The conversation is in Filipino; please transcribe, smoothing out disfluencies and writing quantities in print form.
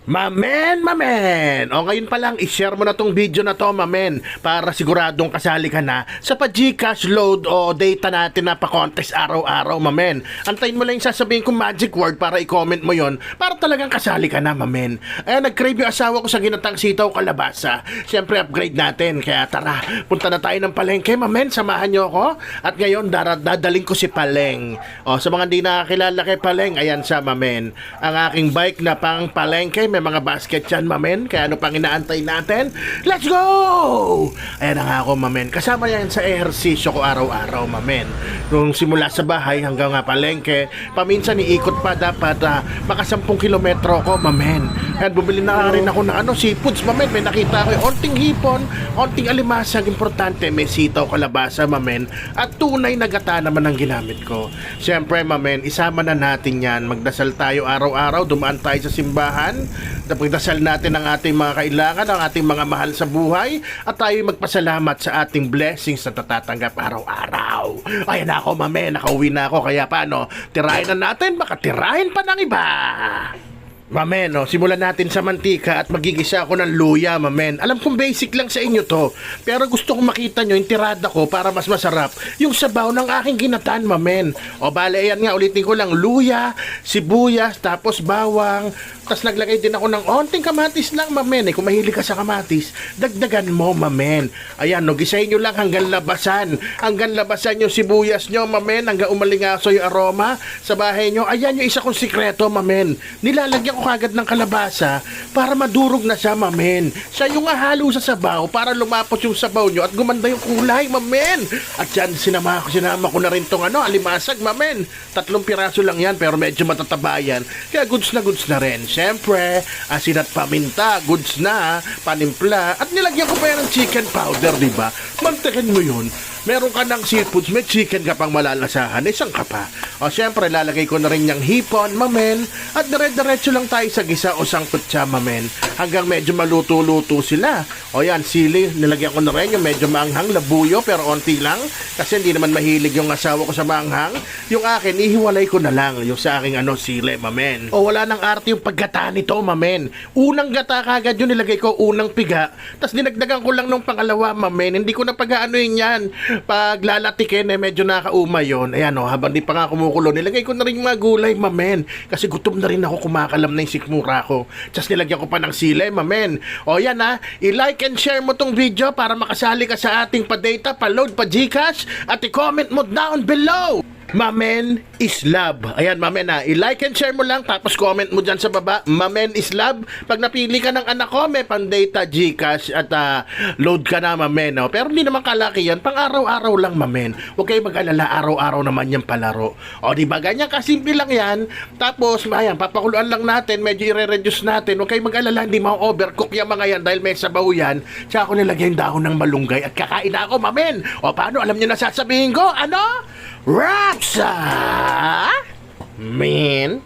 Mamen! O ngayon pa lang, i-share mo na tong video na to, mamen, para siguradong kasali ka na sa pa-Gcash load o data natin na pa-contest araw-araw, mamen. Antayin mo lang yung sasabihin kong magic word para i-comment mo yon para talagang kasali ka na, mamen. Ayan, nag-crave yung asawa ko sa ginatang sitaw kalabasa. Siyempre, upgrade natin. Kaya tara, punta na tayo ng palengke, mamen. Samahan nyo ako. At ngayon, dadaling ko si Paleng. O, sa mga hindi nakakilala kay Paleng, ayan siya, mamen. Ang aking bike na pang palengke, may mga basket yan, mamen. Kaya ano pang inaantay natin? Let's go! Ayan na nga ako, mamen. Kasama yan sa ehersisyo ko araw-araw, mamen. Nung simula sa bahay hanggang nga palengke, paminsan iikot pa dapat maka 10 kilometro ko, mamen. Ayan, bumili na rin ako ng seafoods, mamen. May nakita ko yung onting hipon, onting alimasag. Importante, may sitaw, kalabasa, mamen. At tunay na gata naman ang ginamit ko. Siyempre, mamen, isama na natin yan. Magdasal tayo araw-araw, dumaan tayo sa simbahan. Pagdasal natin ang ating mga kailangan, ang ating mga mahal sa buhay, at tayo magpasalamat sa ating blessings na tatatanggap araw-araw. Ayan na ako, mame, nakauwi na ako, kaya paano, tirahin na natin, baka tirahin pa ng iba. Mamen, simulan natin sa mantika at magigisa ako ng luya, mamen. Alam kong basic lang sa inyo to, pero gusto kong makita nyo yung tirada ko para mas masarap yung sabaw ng aking ginataan, mamen. O bale, ayan nga, ulitin ko lang, luya, sibuyas, tapos bawang, tapos naglagay din ako ng onting kamatis lang, mamen. Kung mahilig ka sa kamatis, dagdagan mo, mamen. Ayan, gisahin nyo lang hanggang labasan. Hanggang labasan yung sibuyas nyo, mamen, hanggang umalingaso yung aroma sa bahay nyo. Ayan yung isa kong sikreto, mamen. Nilalagyan ko kagad ng kalabasa para madurog na siya, mamen. Siya yung ahalo sa sabaw para lumapot yung sabaw nyo at gumanda yung kulay, mamen. At yan, sinama ko na rin tong alimasag, mamen. 3 piraso lang yan pero medyo matataba yan. Kaya goods na rin. Siyempre, asin at paminta, goods na, panimpla. At nilagyan ko pa yan ng chicken powder, di ba? Mantakin mo yun. Meron ka ng seafoods, may chicken ka pang malalasahan, isang ka pa. O siyempre, lalagay ko na rin yung hipon, mamen. At dire-diretso lang tayo sa gisa o sangkot siya, mamen. Hanggang medyo maluto-luto sila. O yan, sili, nilagyan ko na rin yung medyo maanghang, labuyo, pero onti lang. Kasi hindi naman mahilig yung asawa ko sa maanghang. Yung akin, ihiwalay ko na lang yung sa aking sili, mamen. O wala nang arte yung paggata nito, mamen. Unang gata kagad yung nilagay ko, unang piga. Tapos dinagdagan ko lang nung pangalawa, mamen. Hindi ko na pag-aanoin yan. Pag lalatikin, medyo nakauma yun. Ayan habang di pa nga kumukulo, nilagay ko na rin mga gulay, mamen. Kasi gutom na rin ako, kumakalam na yung sikmura ko. Tapos nilagyan ko pa ng sili, mamen. O yan i-like and share mo tong video para makasali ka sa ating pa-data, pa-load, pa-Gcash, at i-comment mo down below. Mamen is love. Ayan, mamen i-like and share mo lang, tapos comment mo dyan sa baba, Mamen is love. Pag napili ka ng anak ko, may pang-data, Gcash, at load ka na, mamen. Pero hindi naman kalaki yan, pang araw-araw lang, mamen. Huwag kayo mag-alala, araw-araw naman yung palaro. O diba, ganyan kasimple lang yan. Tapos, ayan, papakuluan lang natin, medyo i-reduce natin. Huwag kayo mag-alala, hindi ma-overcook yung mga yan dahil may sabaw yan. Tsaka ako nilagay yung dahon ng malunggay at kakain ako, mamen. O paano, alam nyo na sasabihin ko? Rapsa! Man.